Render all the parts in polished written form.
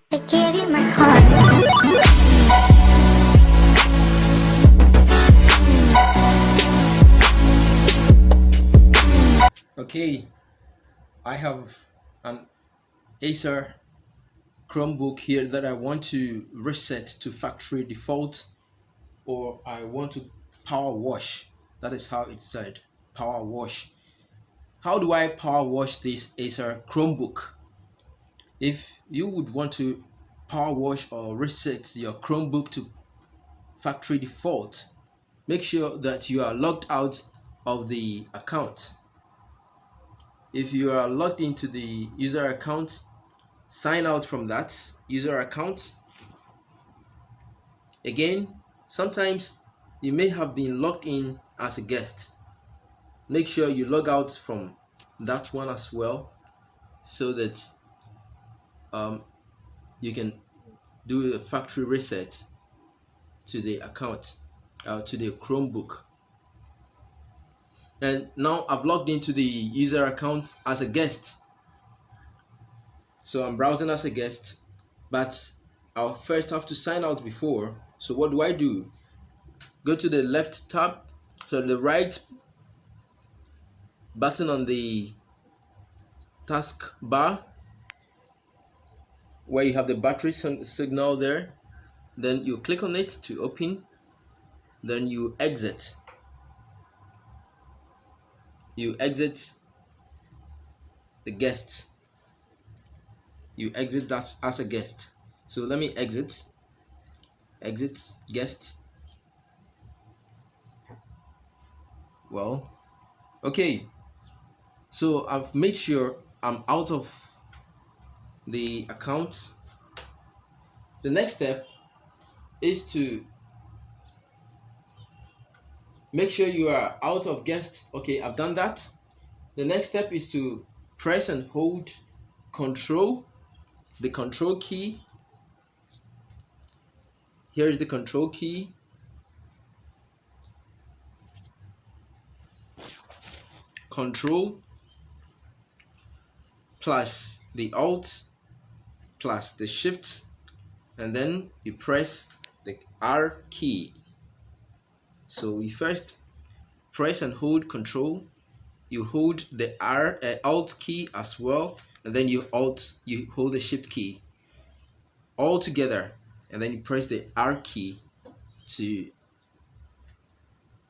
I gave you my heart. Okay, I have an Acer Chromebook here that I want to reset to factory default, or I want to power wash. That is how it's said, power wash. How do I power wash this Acer Chromebook? If you would want to power wash or reset your Chromebook to factory default, make sure that you are logged out of the account. If you are logged into the user account, sign out from that user account. Again, sometimes you may have been logged in as a guest. Make sure you log out from that one as well, so that you can do a factory reset to the account, to the Chromebook. And now I've logged into the user account as a guest, so I'm browsing as a guest, but I'll first have to sign out before. So what do? Go to the left tab, so the right button on the task bar where you have the battery signal there. Then you click on it to open. Then you exit. You exit the guest. You exit that as a guest. So let me exit. Exit guest. Well, okay. So I've made sure I'm out of the account. The next step is to make sure you are out of guest. Okay, I've done that. The next step is to press and hold the control key. Here is the control key. Control plus the Alt plus the Shift, and then you press the R key. So you first press and hold Control, you hold the Alt key as well, and then you hold the Shift key all together, and then you press the R key to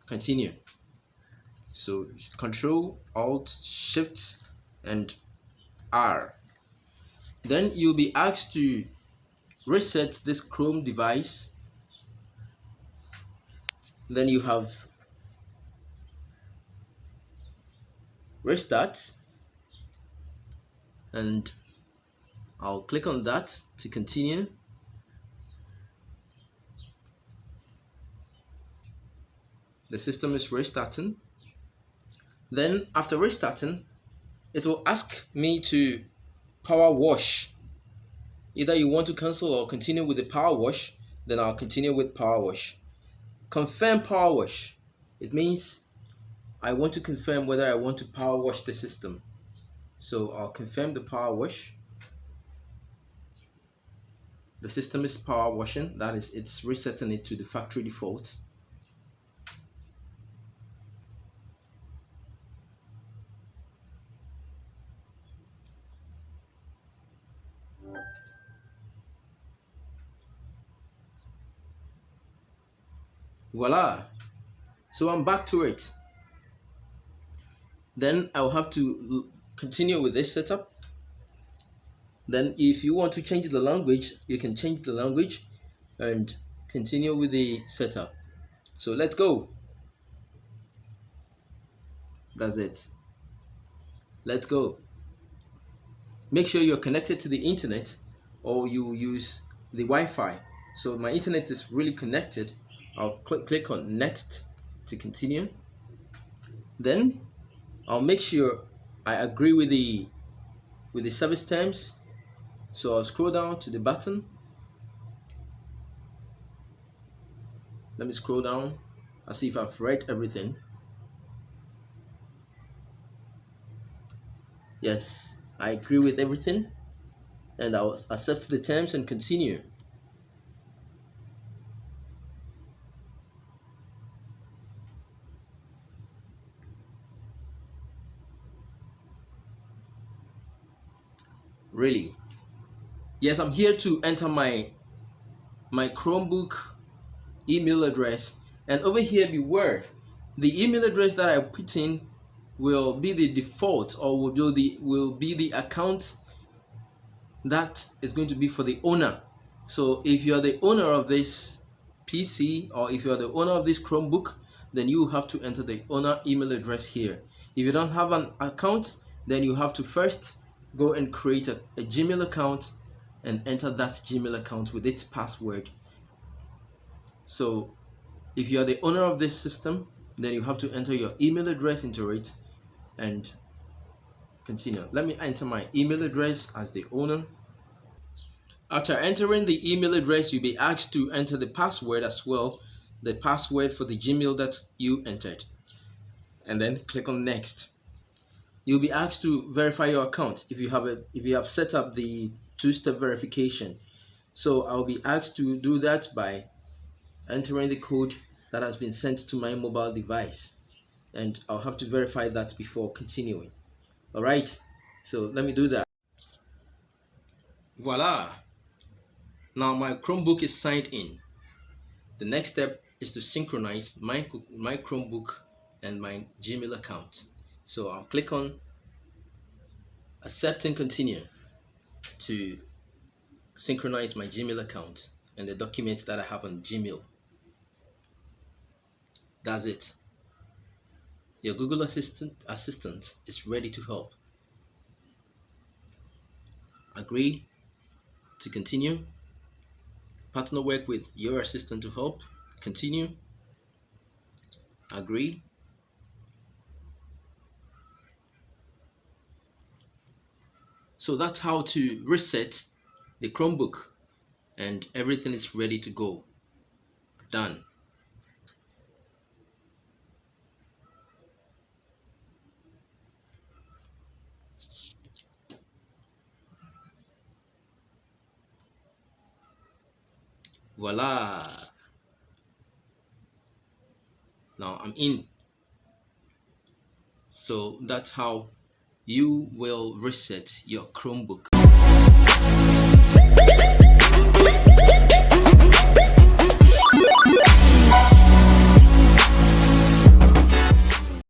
continue. So Control, Alt, Shift, and R. Then you'll be asked to reset this Chrome device. Then you have restart, and I'll click on that to continue. The system is restarting. Then after restarting, it will ask me to power wash. Either you want to cancel or continue with the power wash, then I'll continue with power wash. Confirm power wash. It means I want to confirm whether I want to power wash the system. So I'll confirm the power wash. The system is power washing, that is, it's resetting it to the factory default. Voila! So I'm back to it. Then I'll have to continue with this setup. Then if you want to change the language, you can change the language and continue with the setup. So let's go. That's it. Let's go. Make sure you're connected to the internet, or you use the Wi-Fi. So my internet is really connected. I'll click on next to continue. Then I'll make sure I agree with the service terms. So I'll scroll down to the button. Let me scroll down. I'll see if I've read everything. Yes, I agree with everything. and I'll accept the terms and continue. Really? Yes, I'm here to enter my Chromebook email address, and over here, beware, the email address that I put in will be the default, or will be the account that is going to be for the owner. So if you're the owner of this PC, or if you're the owner of this Chromebook, then you have to enter the owner email address here. If you don't have an account, then you have to first go and create a Gmail account and enter that Gmail account with its password. So if you are the owner of this system, then you have to enter your email address into it and continue. Let me enter my email address as the owner. After entering the email address, you'll be asked to enter the password as well, the password for the Gmail that you entered, and then click on next. You'll be asked to verify your account if you have set up the two-step verification. So I'll be asked to do that by entering the code that has been sent to my mobile device, and I'll have to verify that before continuing. Alright, so let me do that. Voila! Now my Chromebook is signed in. The next step is to synchronize my Chromebook and my Gmail account. So I'll click on accept and continue to synchronize my Gmail account and the documents that I have on Gmail. That's it. Your Google Assistant is ready to help. Agree to continue. Partner work with your assistant to help. Continue. Agree. So that's how to reset the Chromebook, and everything is ready to go. Done. Voila! Now I'm in. So that's how you will reset your Chromebook.